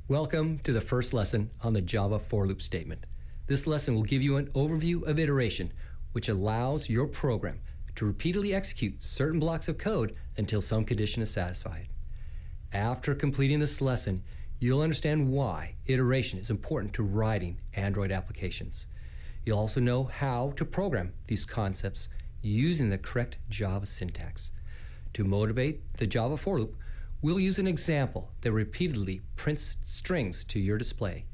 Welcome to the first lesson on the Java for loop statement. This lesson will give you an overview of iteration, which allows your program to repeatedly execute certain blocks of code until some condition is satisfied. After completing this lesson, you'll understand why iteration is important to writing Android applications. You'll also know how to program these concepts using the correct Java syntax. To motivate the Java for loop, we'll use an example that repeatedly prints strings to your display.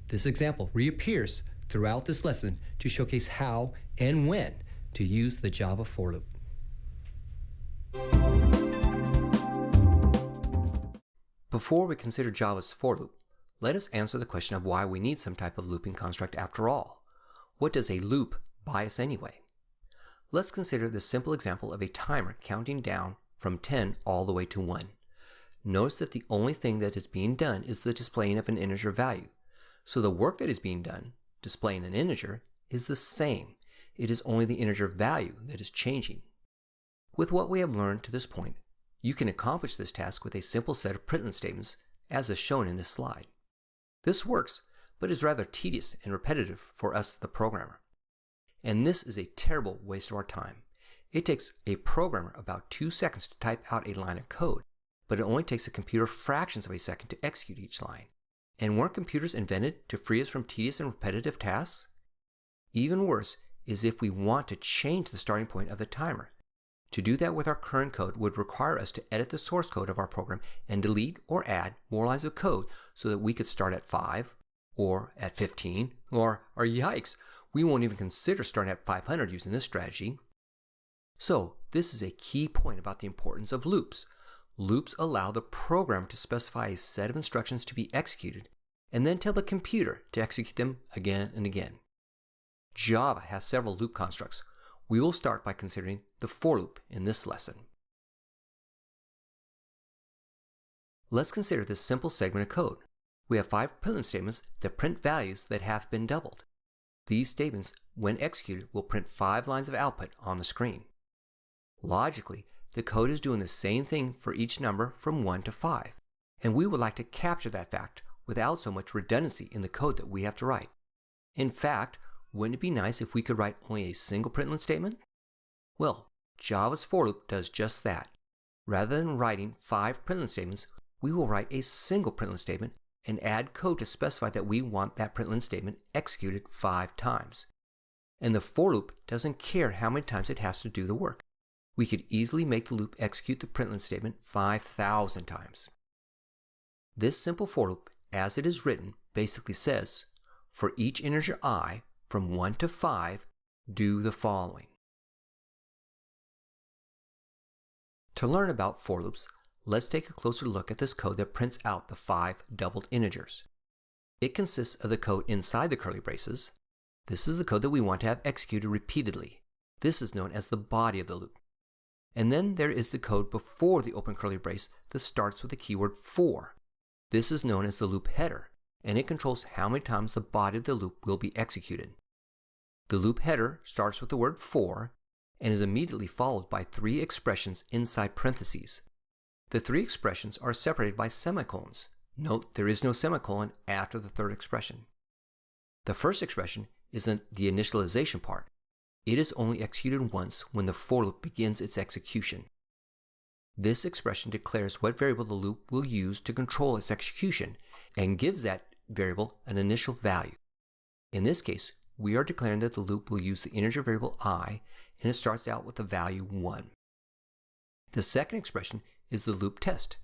This example reappears throughout this lesson to showcase how and when to use the Java for loop. Before we consider Java's for loop, let us answer the question of why we need some type of looping construct after all. What does a loop buy us anyway? Let's consider the simple example of a timer counting down from 10 all the way to 1. Notice that the only thing that is being done is the displaying of an integer value. So the work that is being done, displaying an integer, is the same. It is only the integer value that is changing. With what we have learned to this point, you can accomplish this task with a simple set of println statements, as is shown in this slide. This works, but is rather tedious and repetitive for us, the programmer. And this is a terrible waste of our time. It takes a programmer about 2 seconds to type out a line of code, but it only takes a computer fractions of a second to execute each line. And weren't computers invented to free us from tedious and repetitive tasks? Even worse is if we want to change the starting point of the timer. To do that with our current code would require us to edit the source code of our program and delete or add more lines of code so that we could start at 5 or at 15 or yikes, we won't even consider starting at 500 using this strategy. So this is a key point about the importance of loops. Loops allow the program to specify a set of instructions to be executed and then tell the computer to execute them again and again. Java has several loop constructs. We will start by considering the for loop in this lesson. Let's consider this simple segment of code. We have 5 println statements that print values that have been doubled. These statements, when executed, will print 5 lines of output on the screen. Logically, the code is doing the same thing for each number from 1 to 5, and we would like to capture that fact without so much redundancy in the code that we have to write. In fact, wouldn't it be nice if we could write only a single println statement? Well, Java's for loop does just that. Rather than writing 5 println statements, we will write a single println statement and add code to specify that we want that println statement executed 5 times. And the for loop doesn't care how many times it has to do the work. We could easily make the loop execute the println statement 5,000 times. This simple for loop, as it is written, basically says, for each integer I, from 1 to 5, do the following. To learn about for loops, let's take a closer look at this code that prints out the 5 doubled integers. It consists of the code inside the curly braces. This is the code that we want to have executed repeatedly. This is known as the body of the loop. And then there is the code before the open curly brace that starts with the keyword for. This is known as the loop header, and it controls how many times the body of the loop will be executed. The loop header starts with the word for and is immediately followed by 3 expressions inside parentheses. The 3 expressions are separated by semicolons. Note there is no semicolon after the 3rd expression. The first expression is the initialization part. It is only executed once when the for loop begins its execution. This expression declares what variable the loop will use to control its execution and gives that variable an initial value. In this case, we are declaring that the loop will use the integer variable I, and it starts out with the value 1. The second expression is the loop test.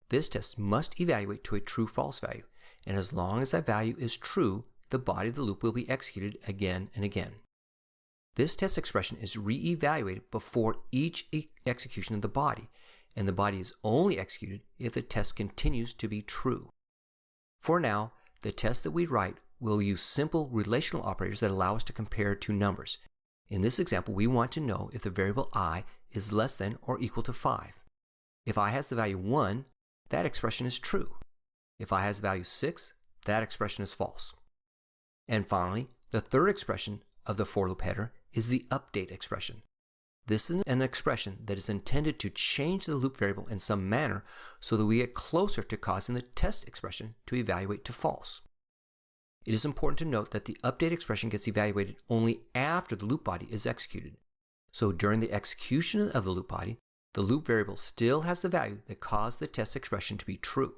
This test must evaluate to a true-false value, and as long as that value is true, the body of the loop will be executed again and again. This test expression is re-evaluated before each execution of the body, and the body is only executed if the test continues to be true. For now, the test that we write will use simple relational operators that allow us to compare 2 numbers. In this example, we want to know if the variable I is less than or equal to 5. If I has the value 1, that expression is true. If I has the value 6, that expression is false. And finally, the 3rd expression of the for loop header is the update expression. This is an expression that is intended to change the loop variable in some manner so that we get closer to causing the test expression to evaluate to false. It is important to note that the update expression gets evaluated only after the loop body is executed. So during the execution of the loop body, the loop variable still has the value that caused the test expression to be true.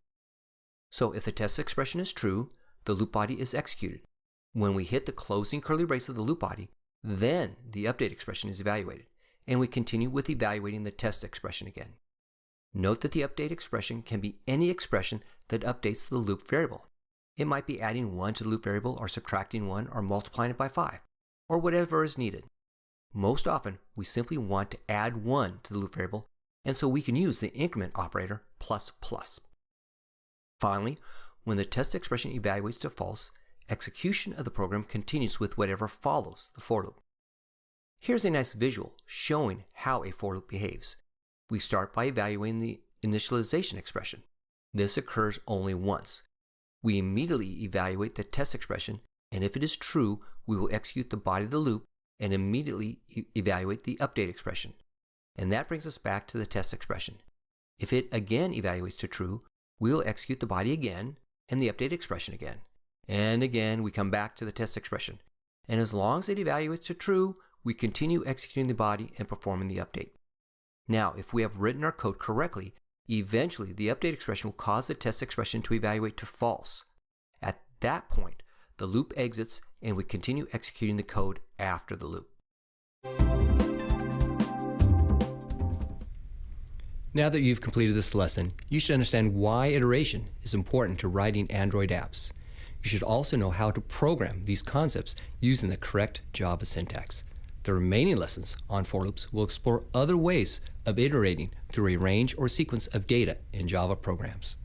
So if the test expression is true, the loop body is executed. When we hit the closing curly brace of the loop body, then the update expression is evaluated, and we continue with evaluating the test expression again. Note that the update expression can be any expression that updates the loop variable. It might be adding 1 to the loop variable, or subtracting 1, or multiplying it by 5, or whatever is needed. Most often, we simply want to add 1 to the loop variable, and so we can use the increment operator plus plus. Finally, when the test expression evaluates to false, execution of the program continues with whatever follows the for loop. Here's a nice visual showing how a for loop behaves. We start by evaluating the initialization expression. This occurs only once. We immediately evaluate the test expression, and if it is true, we will execute the body of the loop and immediately evaluate the update expression. And that brings us back to the test expression. If it again evaluates to true, we will execute the body again and the update expression again. And again, we come back to the test expression. And as long as it evaluates to true, we continue executing the body and performing the update. Now, if we have written our code correctly, eventually the update expression will cause the test expression to evaluate to false. At that point, the loop exits and we continue executing the code after the loop. Now that you've completed this lesson, you should understand why iteration is important to writing Android apps. You should also know how to program these concepts using the correct Java syntax. The remaining lessons on for loops will explore other ways of iterating through a range or sequence of data in Java programs.